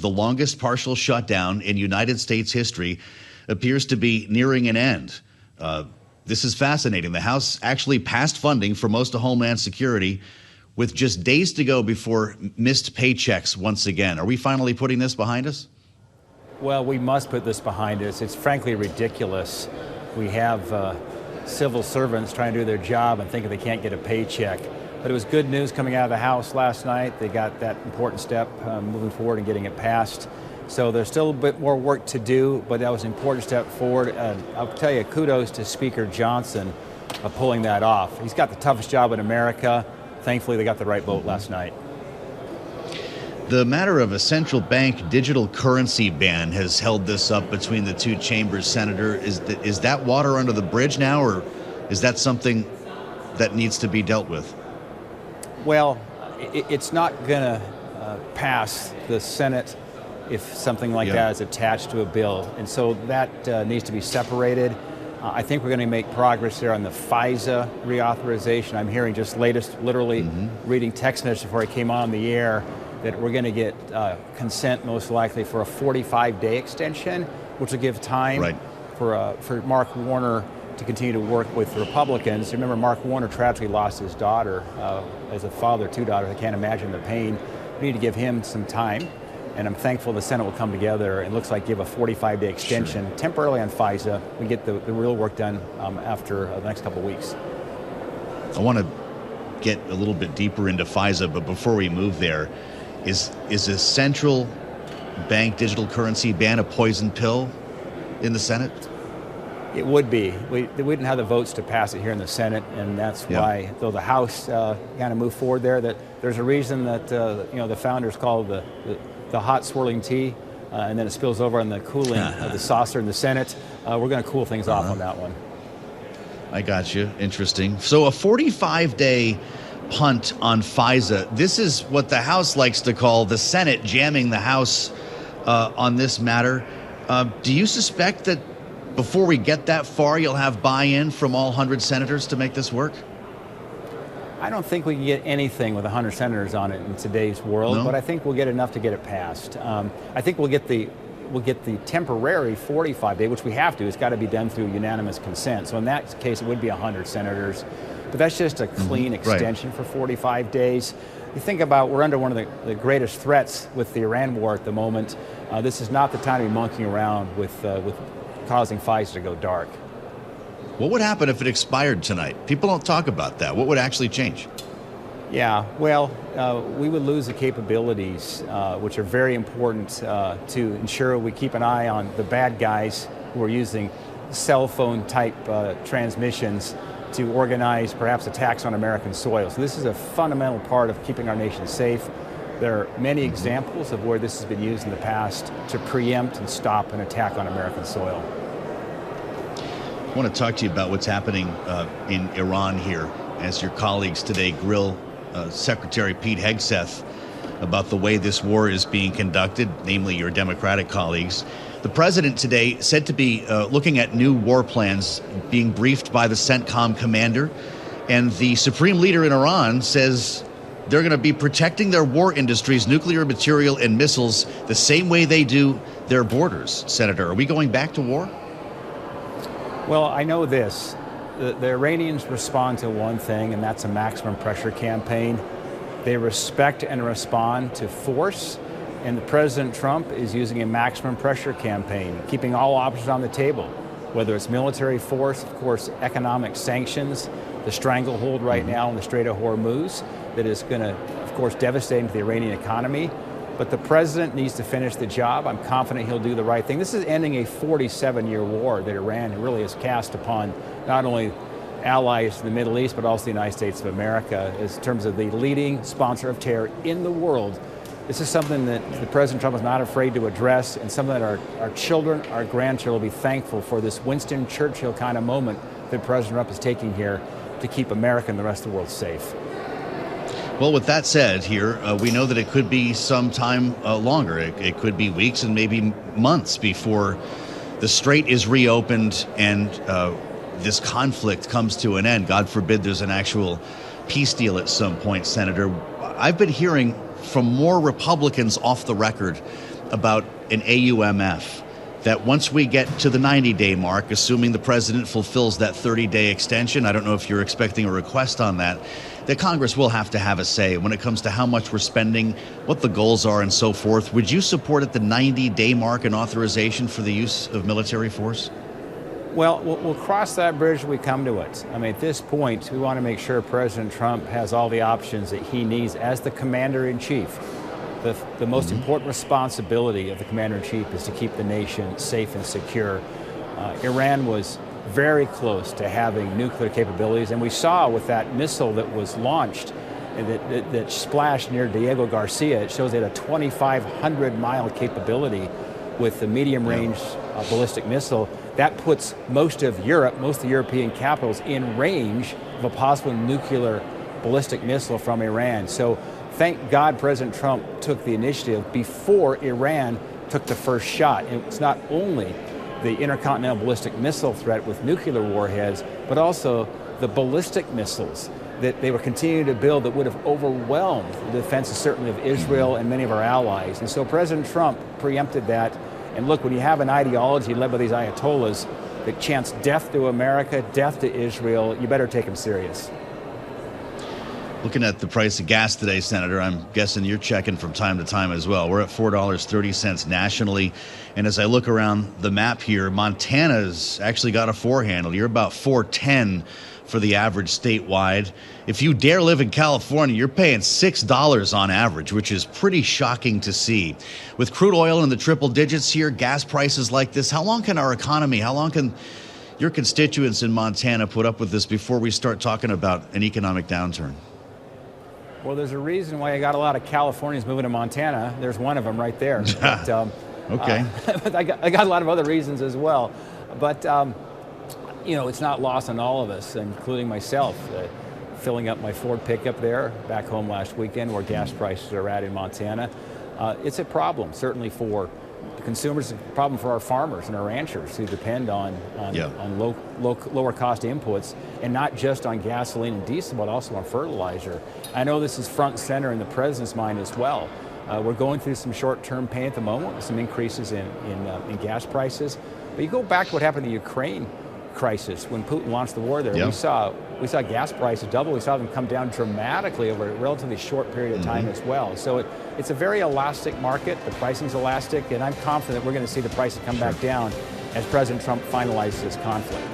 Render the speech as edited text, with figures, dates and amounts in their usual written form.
the longest partial shutdown in United States history, appears to be nearing an end. This is fascinating. The House actually passed funding for most of Homeland Security with just days to go before missed paychecks once again. Are we finally putting this behind us? Well, we must put this behind us. It's frankly ridiculous. We have civil servants trying to do their job and thinking they can't get a paycheck. But it was good news coming out of the House last night. They got that important step moving forward and getting it passed. So there's still a bit more work to do, but that was an important step forward. I'll tell you, kudos to Speaker Johnson of pulling that off. He's got the toughest job in America. Thankfully, they got the right vote last night. The matter of a central bank digital currency ban has held this up between the two chambers, Senator. Is that water under the bridge now, or is that something that needs to be dealt with? Well, it's not going to pass the Senate if something like that is attached to a bill. And so that needs to be separated. I think we're going to make progress there on the FISA reauthorization. I'm hearing just latest, literally reading text messages before I came on the air, that we're going to get consent most likely for a 45-day extension, which will give time for Mark Warner to continue to work with the Republicans. Remember, Mark Warner tragically lost his daughter as a father of two daughters. I can't imagine the pain. We need to give him some time. And I'm thankful the Senate will come together and looks like give a 45-day extension temporarily on FISA. We get the real work done after the next couple of weeks. I want to get a little bit deeper into FISA, but before we move there, is a central bank digital currency ban a poison pill in the Senate? It would be. We didn't have the votes to pass it here in the Senate, and that's why, though the House kind of moved forward there, that there's a reason that the founders called the hot swirling tea, and then it spills over on the cooling of the saucer in the Senate. We're going to cool things off on that one. I got you. Interesting. So a 45-day punt on FISA. This is what the House likes to call the Senate jamming the House on this matter. Do you suspect that before we get that far, you'll have buy-in from all 100 senators to make this work? I don't think we can get anything with 100 senators on it in today's world, but I think we'll get enough to get it passed. I think we'll get the temporary 45-day, which we have to. It's got to be done through unanimous consent. So in that case, it would be 100 senators. But that's just a clean extension for 45 days. You think about, we're under one of the greatest threats with the Iran war at the moment. This is not the time to be monkeying around with causing FISA to go dark. What would happen if it expired tonight? People don't talk about that. What would actually change? Yeah, well, we would lose the capabilities, which are very important to ensure we keep an eye on the bad guys who are using cell phone type transmissions to organize perhaps attacks on American soil. So this is a fundamental part of keeping our nation safe. There are many examples of where this has been used in the past to preempt and stop an attack on American soil. I want to talk to you about what's happening in Iran here as your colleagues today grill Secretary Pete Hegseth about the way this war is being conducted, namely your Democratic colleagues. The president today said to be looking at new war plans, being briefed by the CENTCOM commander. And the supreme leader in Iran says they're going to be protecting their war industries, nuclear material and missiles, the same way they do their borders. Senator, are we going back to war? Well, I know this. The Iranians respond to one thing, and that's a maximum pressure campaign. They respect and respond to force, and President Trump is using a maximum pressure campaign, keeping all options on the table, whether it's military force, of course, economic sanctions, the stranglehold right now in the Strait of Hormuz that is going to, of course, devastate the Iranian economy. But the president needs to finish the job. I'm confident he'll do the right thing. This is ending a 47-year war that Iran really has cast upon not only allies in the Middle East, but also the United States of America in terms of the leading sponsor of terror in the world. This is something that the President Trump is not afraid to address, and something that our children, our grandchildren will be thankful for, this Winston Churchill kind of moment that President Trump is taking here to keep America and the rest of the world safe. Well, with that said here, we know that it could be some time longer. It could be weeks and maybe months before the strait is reopened and this conflict comes to an end. God forbid there's an actual peace deal at some point, Senator. I've been hearing from more Republicans off the record about an AUMF, that once we get to the 90-day mark, assuming the president fulfills that 30-day extension, I don't know if you're expecting a request on that, that Congress will have to have a say when it comes to how much we're spending, what the goals are, and so forth. Would you support at the 90-day mark an authorization for the use of military force? Well, we'll cross that bridge when we come to it. I mean, at this point, we want to make sure President Trump has all the options that he needs as the commander-in-chief. The most important responsibility of the commander-in-chief is to keep the nation safe and secure. Iran was very close to having nuclear capabilities, and we saw with that missile that was launched that splashed near Diego Garcia, it shows it had a 2,500-mile capability with the medium-range ballistic missile. That puts most of Europe, most of the European capitals in range of a possible nuclear ballistic missile from Iran. So thank God President Trump took the initiative before Iran took the first shot. And it's not only the intercontinental ballistic missile threat with nuclear warheads, but also the ballistic missiles that they were continuing to build that would have overwhelmed the defenses certainly of Israel and many of our allies. And so President Trump preempted that. And look, when you have an ideology led by these ayatollahs that chants death to America, death to Israel, you better take them serious. Looking at the price of gas today, Senator, I'm guessing you're checking from time to time as well. We're at $4.30 nationally. And as I look around the map here, Montana's actually got a four handle. You're about $4.10 for the average statewide. If you dare live in California, you're paying $6 on average, which is pretty shocking to see. With crude oil in the triple digits here, gas prices like this, how long can our economy, how long can your constituents in Montana put up with this before we start talking about an economic downturn? Well, there's a reason why I got a lot of Californians moving to Montana. There's one of them right there. But, okay. But I got a lot of other reasons as well. But, you know, it's not lost on all of us, including myself. Filling up my Ford pickup there back home last weekend where gas prices are at in Montana. It's a problem, certainly for the consumers, a problem for our farmers and our ranchers who depend on lower cost inputs, and not just on gasoline and diesel, but also on fertilizer. I know this is front and center in the president's mind as well. We're going through some short-term pain at the moment with some increases in gas prices. But you go back to what happened in the Ukraine crisis when Putin launched the war there. We saw gas prices double. We saw them come down dramatically over a relatively short period of time as well. So it's a very elastic market. The pricing's elastic, and I'm confident we're going to see the prices come back down as President Trump finalizes this conflict.